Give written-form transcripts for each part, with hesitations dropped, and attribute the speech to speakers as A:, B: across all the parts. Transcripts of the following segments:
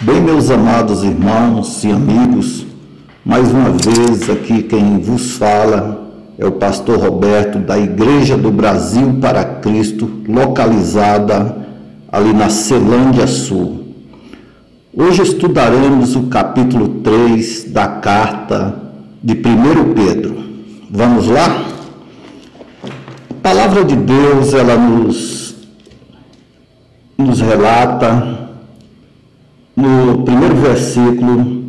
A: Bem, meus amados irmãos e amigos, mais uma vez aqui quem vos fala é o pastor Roberto da Igreja do Brasil para Cristo, localizada ali na Celândia Sul. Hoje estudaremos o capítulo 3 da carta de 1 Pedro. Vamos lá? A palavra de Deus, ela nos relata no primeiro versículo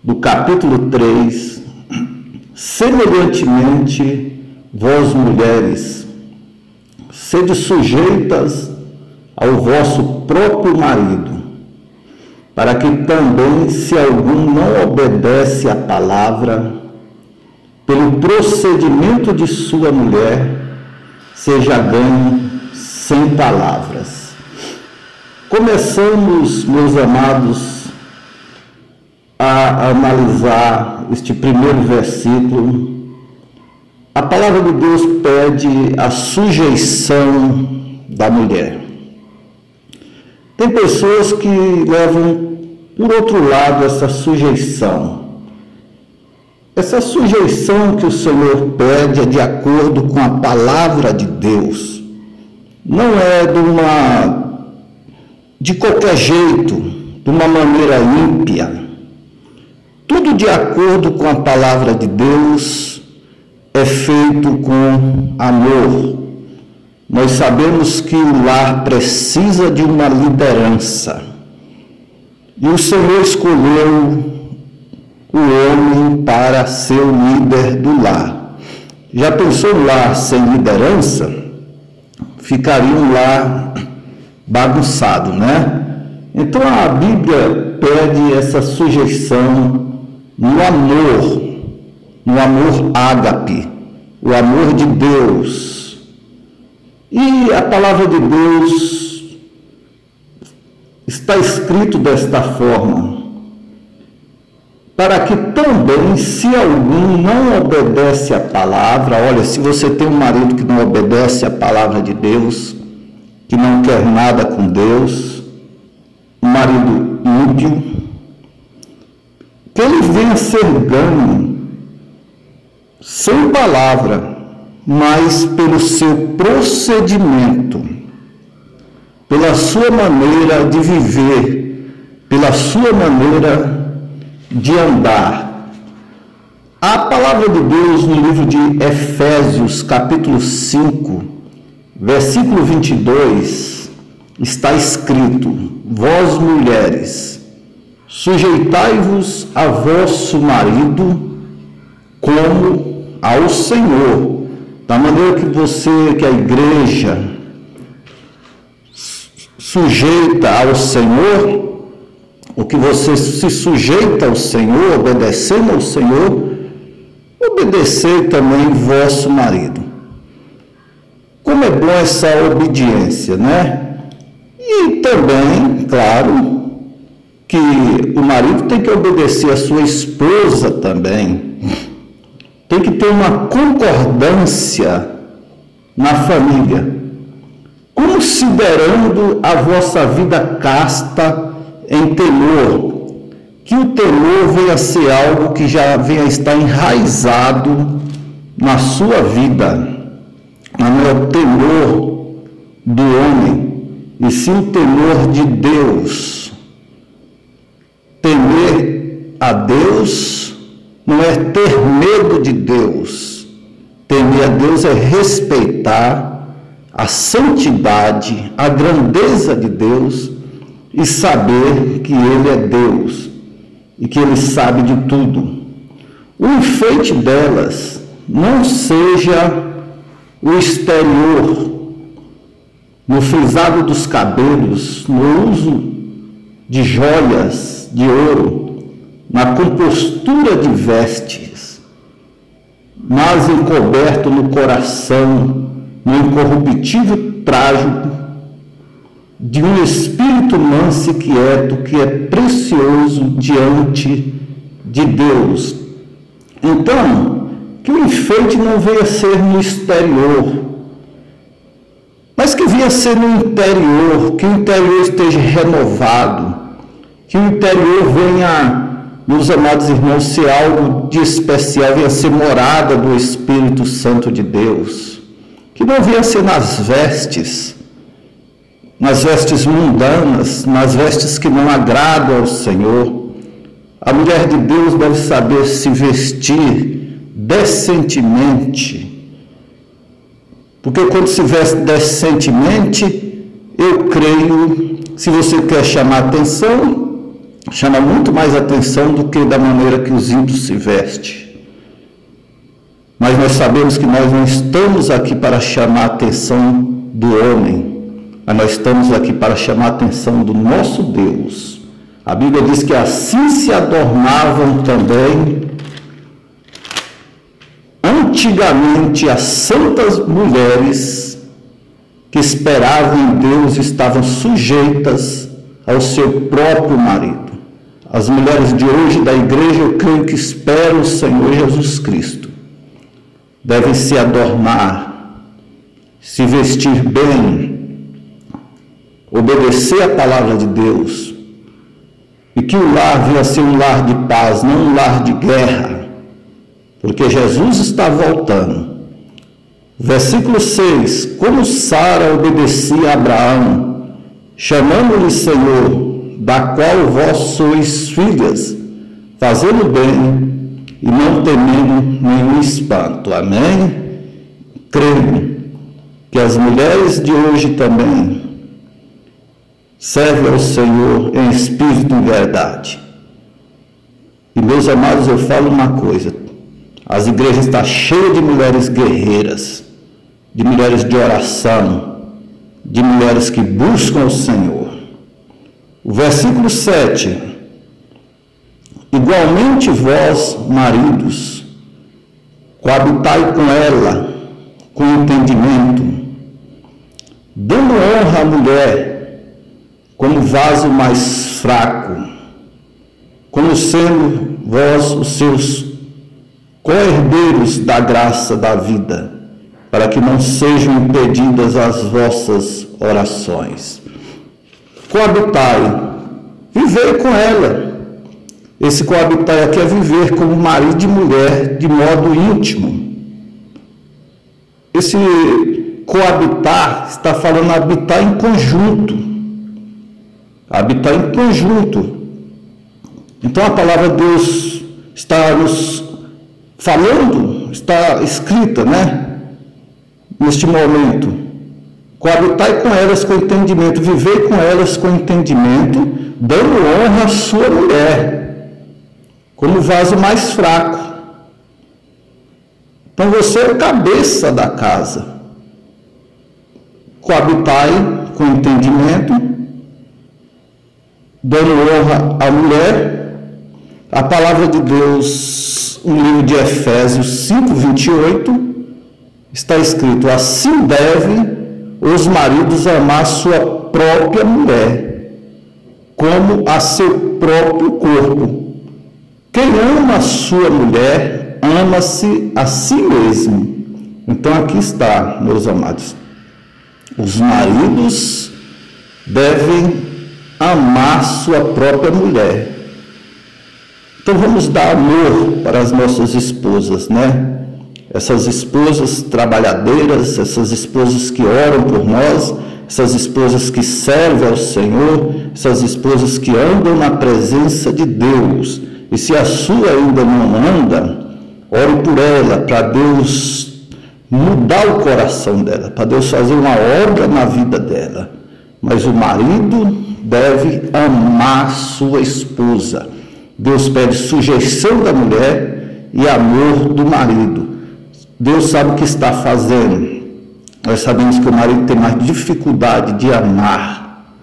A: do capítulo 3, semelhantemente, vós mulheres, sede sujeitas ao vosso próprio marido, para que também, se algum não obedece à palavra, pelo procedimento de sua mulher, seja ganho sem palavras. Começamos, meus amados, a analisar este primeiro versículo. A palavra de Deus pede a sujeição da mulher. Tem pessoas que levam por outro lado essa sujeição. Essa sujeição que o Senhor pede é de acordo com a palavra de Deus. Não é de qualquer jeito, de uma maneira ímpia. Tudo de acordo com a palavra de Deus é feito com amor. Nós sabemos que o lar precisa de uma liderança. E o Senhor escolheu o homem para ser o líder do lar. Já pensou um lar sem liderança? Ficaria um lar bagunçado, né? Então a Bíblia pede essa sujeição no amor ágape, o amor de Deus. E a palavra de Deus está escrito desta forma, para que também, se algum não obedece à palavra, olha, se você tem um marido que não obedece à palavra de Deus, que não quer nada com Deus, um marido ímpio, que ele venha ser ganho, sem palavra, mas pelo seu procedimento, pela sua maneira de viver, pela sua maneira de andar. A palavra de Deus no livro de Efésios, capítulo 5, versículo 22, está escrito: vós mulheres, sujeitai-vos a vosso marido como ao Senhor, da maneira que a igreja sujeita ao Senhor, o que você se sujeita ao Senhor, obedecendo ao Senhor, obedecei também vosso marido. Como é bom essa obediência, né? E também, claro, que o marido tem que obedecer a sua esposa também. Tem que ter uma concordância na família, considerando a vossa vida casta em temor, que o temor venha a ser algo que já venha a estar enraizado na sua vida. Não é o temor do homem, e sim o temor de Deus. Temer a Deus não é ter medo de Deus. Temer a Deus é respeitar a santidade, a grandeza de Deus e saber que Ele é Deus e que Ele sabe de tudo. O enfeite delas não seja o exterior, no frisado dos cabelos, no uso de joias de ouro, na compostura de vestes, mas encoberto no coração, no incorruptível trajo de um espírito manso e quieto, que é precioso diante de Deus. Então, que o enfeite não venha a ser no exterior, mas que venha a ser no interior, que o interior esteja renovado, que o interior venha, meus amados irmãos, ser algo de especial, venha ser morada do Espírito Santo de Deus, que não venha ser nas vestes mundanas, nas vestes que não agradam ao Senhor. A mulher de Deus deve saber se vestir decentemente, porque quando se veste decentemente, eu creio, se você quer chamar atenção, chama muito mais atenção do que da maneira que os ímpios se vestem. Mas nós sabemos que nós não estamos aqui para chamar a atenção do homem, mas nós estamos aqui para chamar a atenção do nosso Deus. A Bíblia diz que assim se adornavam também antigamente as santas mulheres que esperavam em Deus e estavam sujeitas ao seu próprio marido. As mulheres de hoje da igreja, eu creio que esperam o Senhor Jesus Cristo, devem se adornar, se vestir bem, obedecer a palavra de Deus, e que o lar venha a ser um lar de paz, não um lar de guerra, porque Jesus está voltando. Versículo 6, como Sara obedecia a Abraão, chamando-lhe Senhor, da qual vós sois filhas, fazendo bem e não temendo nenhum espanto. Amém? Creio que as mulheres de hoje também servem ao Senhor em espírito e em verdade. E, meus amados, eu falo uma coisa, as igrejas estão cheias de mulheres guerreiras, de mulheres de oração, de mulheres que buscam o Senhor. O versículo 7, igualmente vós, maridos, coabitai com ela, com entendimento, dando honra à mulher, como vaso mais fraco, como sendo vós os seus co-herdeiros da graça da vida, para que não sejam impedidas as vossas orações. Coabitai, viver com ela. Esse coabitar aqui é viver como marido e mulher de modo íntimo. Esse coabitar está falando habitar em conjunto. Habitar em conjunto. Então a palavra de Deus está nos falando, está escrita, neste momento. Coabitai com elas com entendimento, viver com elas com entendimento, dando honra à sua mulher, como vaso mais fraco. Então você é o cabeça da casa. Coabitai com entendimento, dando honra à mulher. A palavra de Deus, no livro de Efésios 5:28, está escrito: assim deve os maridos amar sua própria mulher, como a seu próprio corpo. Quem ama a sua mulher, ama-se a si mesmo. Então aqui está, meus amados, os maridos devem amar sua própria mulher. Então vamos dar amor para as nossas esposas, Essas esposas trabalhadeiras, essas esposas que oram por nós, essas esposas que servem ao Senhor, essas esposas que andam na presença de Deus. E se a sua ainda não anda, ore por ela, para Deus mudar o coração dela, para Deus fazer uma obra na vida dela. Mas o marido deve amar sua esposa. Deus pede sujeição da mulher e amor do marido. Deus sabe o que está fazendo. Nós sabemos que o marido tem mais dificuldade de amar.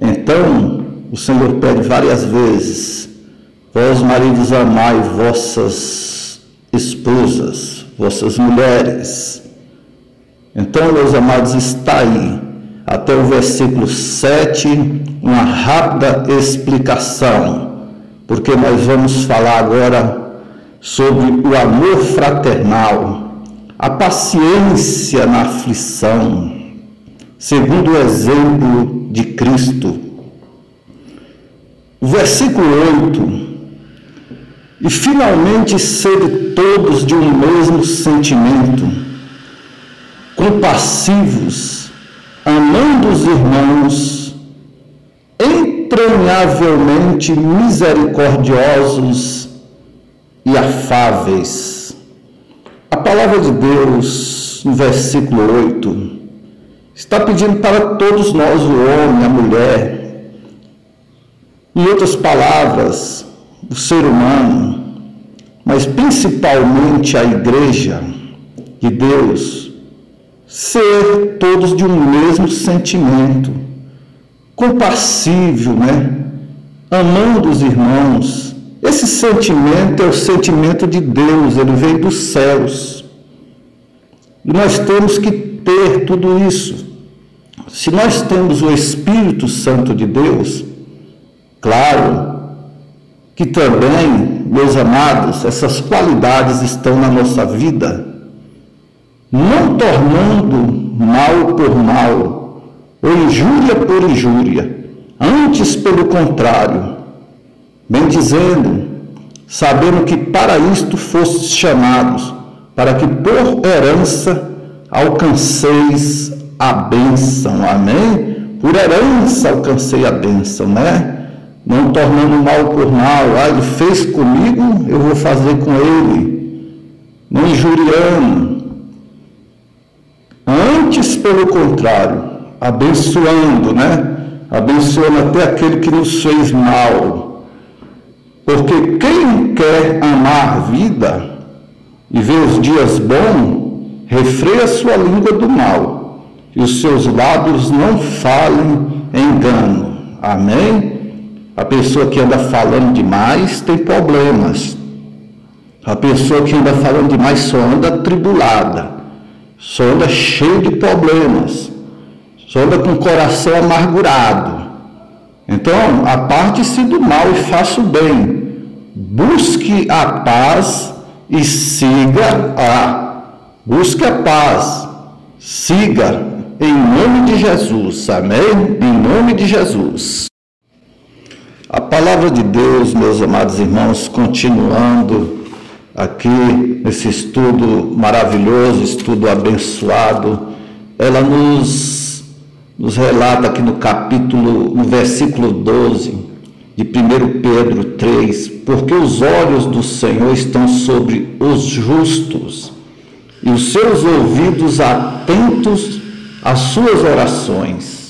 A: Então, o Senhor pede várias vezes: vós, maridos, amai vossas esposas, vossas mulheres. Então, meus amados, está aí, até o versículo 7, uma rápida explicação, porque nós vamos falar agora sobre o amor fraternal, a paciência na aflição, segundo o exemplo de Cristo. O versículo 8: e finalmente sede todos de um mesmo sentimento, compassivos, amando os irmãos, entranhavelmente misericordiosos e afáveis. A palavra de Deus, no versículo 8, está pedindo para todos nós, o homem, a mulher, em outras palavras, o ser humano, mas principalmente a igreja de Deus, ser todos de um mesmo sentimento, compassível, amando os irmãos. Esse sentimento é o sentimento de Deus, ele veio dos céus. E nós temos que ter tudo isso. Se nós temos o Espírito Santo de Deus, claro que também, meus amados, essas qualidades estão na nossa vida, não tornando mal por mal, ou injúria por injúria, antes pelo contrário, bem dizendo, sabendo que para isto fostes chamados, para que por herança alcanceis a bênção, amém? Por herança alcancei a bênção, Não tornando mal por mal, ele fez comigo, eu vou fazer com ele, não injuriando, antes pelo contrário, abençoando, abençoando até aquele que nos fez mal, porque quem quer amar a vida e ver os dias bons, refreia sua língua do mal, e os seus lábios não falem engano, amém? A pessoa que anda falando demais tem problemas. A pessoa que anda falando demais só anda atribulada, só anda cheio de problemas, só anda com o coração amargurado. Então, aparte-se do mal e faça o bem. Busque a paz e busque a paz. Siga em nome de Jesus. Amém? Em nome de Jesus. A palavra de Deus, meus amados irmãos, continuando aqui nesse estudo maravilhoso, estudo abençoado, ela nos relata aqui no versículo 12 de 1 Pedro 3, porque os olhos do Senhor estão sobre os justos e os seus ouvidos atentos às suas orações.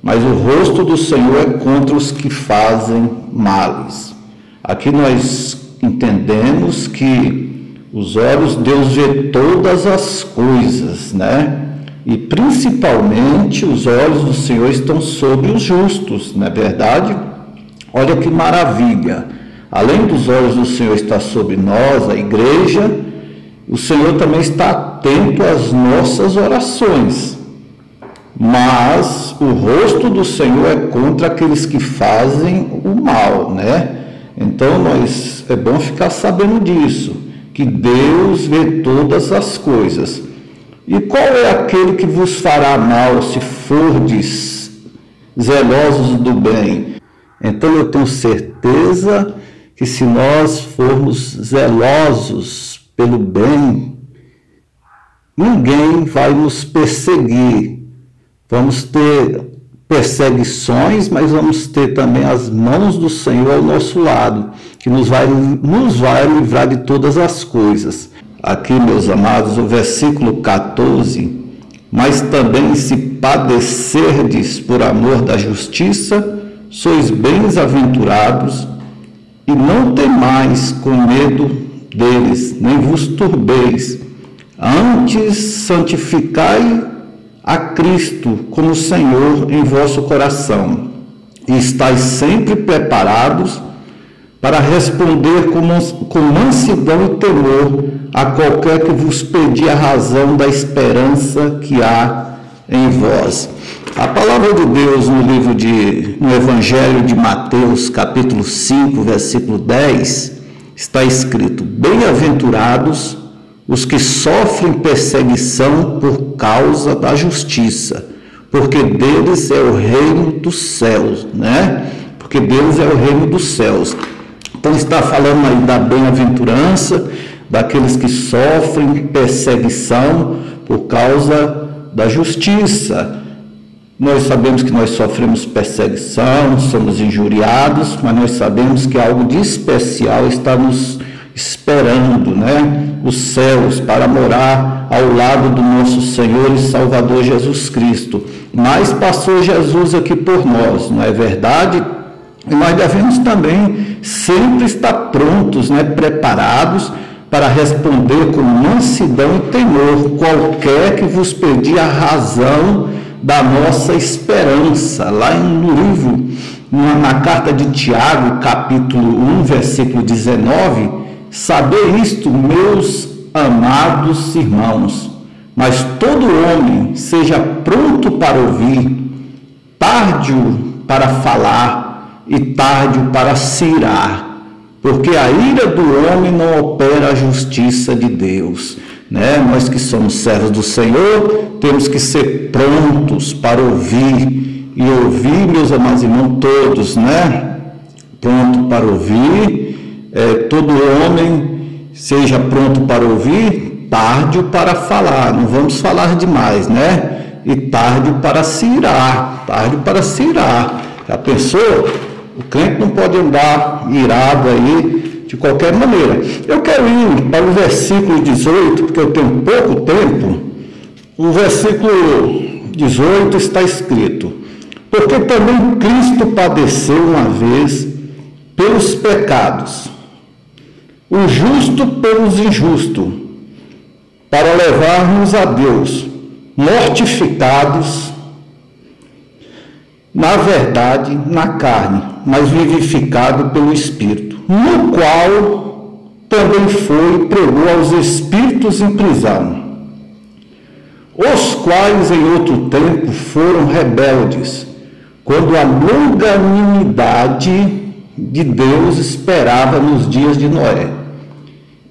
A: Mas o rosto do Senhor é contra os que fazem males. Aqui nós entendemos que os olhos, Deus vê todas as coisas, E principalmente os olhos do Senhor estão sobre os justos, não é verdade? Olha que maravilha. Além dos olhos do Senhor estar sobre nós, a igreja, o Senhor também está atento às nossas orações. Mas o rosto do Senhor é contra aqueles que fazem o mal, Então é bom ficar sabendo disso, que Deus vê todas as coisas. E qual é aquele que vos fará mal se fordes zelosos do bem? Então eu tenho certeza que se nós formos zelosos pelo bem, ninguém vai nos perseguir. Vamos ter perseguições, mas vamos ter também as mãos do Senhor ao nosso lado, que nos vai livrar de todas as coisas. Aqui, meus amados, o versículo 14, mas também se padecerdes por amor da justiça, sois bem-aventurados, e não temais com medo deles, nem vos turbeis. Antes santificai a Cristo como Senhor em vosso coração, e estáis sempre preparados para responder com mansidão e temor a qualquer que vos pedir a razão da esperança que há em vós. A palavra de Deus no Evangelho de Mateus, capítulo 5, versículo 10, está escrito: bem-aventurados os que sofrem perseguição por causa da justiça, porque deles é o reino dos céus, porque deles é o reino dos céus. Então está falando aí da bem-aventurança, daqueles que sofrem perseguição por causa da justiça. Nós sabemos que nós sofremos perseguição, somos injuriados, mas nós sabemos que algo de especial está nos esperando, né? Os céus, para morar ao lado do nosso Senhor e Salvador Jesus Cristo. Mas passou Jesus aqui por nós, não é verdade? E nós devemos também sempre estar prontos, né? Preparados para responder com mansidão e temor qualquer que vos pedir a razão da nossa esperança. Lá no livro, na carta de Tiago, capítulo 1, versículo 19, saber isto, meus amados irmãos, mas todo homem seja pronto para ouvir, tardio para falar e tardio para se irar, porque a ira do homem não opera a justiça de Deus, né? Nós que somos servos do Senhor, temos que ser prontos para ouvir, e ouvir, meus amados irmãos, todos, né? Pronto para ouvir, todo homem seja pronto para ouvir, tardio para falar, não vamos falar demais, né? E tardio para se irar, Já pensou? O crente não pode andar irado aí de qualquer maneira. Eu quero ir para o versículo 18, porque eu tenho pouco tempo. O versículo 18 está escrito: porque também Cristo padeceu uma vez pelos pecados, o justo pelos injustos, para levar-nos a Deus, mortificados na verdade, na carne, mas vivificado pelo Espírito, no qual também foi e pregou aos espíritos em prisão, os quais em outro tempo foram rebeldes, quando a longanimidade de Deus esperava nos dias de Noé,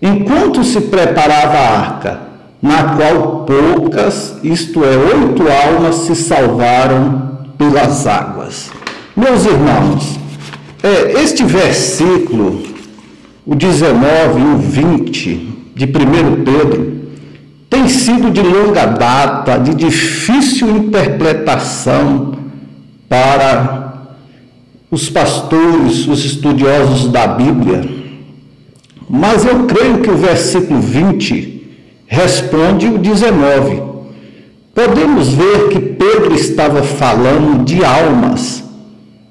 A: enquanto se preparava a arca, na qual poucas, isto é, 8 almas se salvaram pelas águas. Meus irmãos, este versículo, o 19 e o 20 de 1 Pedro, tem sido de longa data, de difícil interpretação para os pastores, os estudiosos da Bíblia. Mas eu creio que o versículo 20 responde o 19. Podemos ver que Pedro estava falando de almas,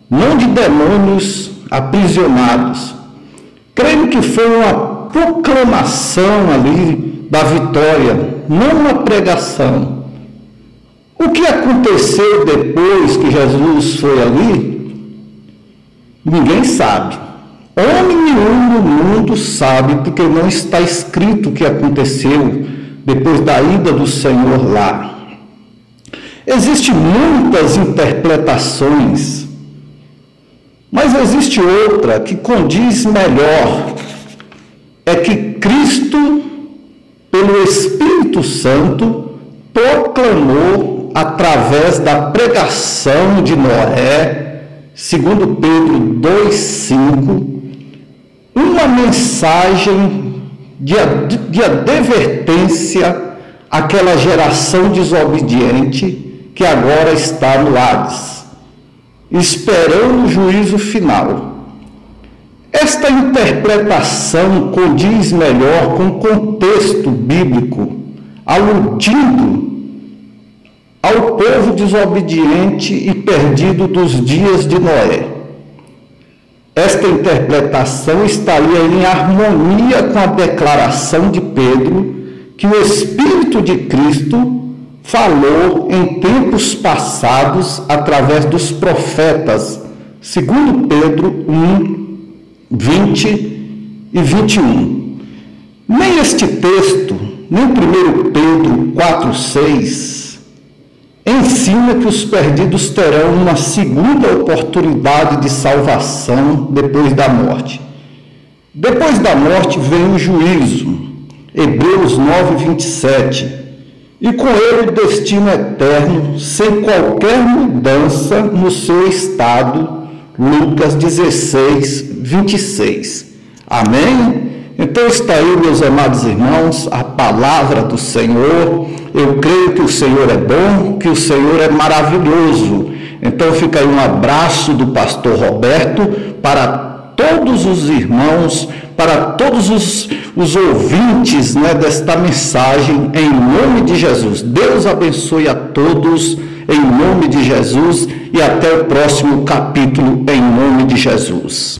A: não de demônios aprisionados. Creio que foi uma proclamação ali da vitória, não uma pregação. O que aconteceu depois que Jesus foi ali, ninguém sabe. Homem nenhum no mundo sabe, porque não está escrito o que aconteceu depois da ida do Senhor lá. Existem muitas interpretações, mas existe outra que condiz melhor. É que Cristo, pelo Espírito Santo, proclamou através da pregação de Noé, segundo Pedro 2,5, uma mensagem de advertência àquela geração desobediente que agora está no Hades, esperando o juízo final. Esta interpretação condiz melhor com o contexto bíblico, aludindo ao povo desobediente e perdido dos dias de Noé. Esta interpretação estaria em harmonia com a declaração de Pedro que o Espírito de Cristo falou em tempos passados através dos profetas, segundo Pedro 1, 20 e 21. Nem este texto, nem 1 Pedro 4, 6, ensina que os perdidos terão uma segunda oportunidade de salvação depois da morte. Depois da morte vem o juízo, Hebreus 9, 27, e com ele o destino eterno, sem qualquer mudança no seu estado, Lucas 16, 26. Amém? Então está aí, meus amados irmãos, a palavra do Senhor. Eu creio que o Senhor é bom, que o Senhor é maravilhoso. Então fica aí um abraço do pastor Roberto para todos os irmãos, para todos os ouvintes, né, desta mensagem, em nome de Jesus. Deus abençoe a todos, em nome de Jesus, e até o próximo capítulo, em nome de Jesus.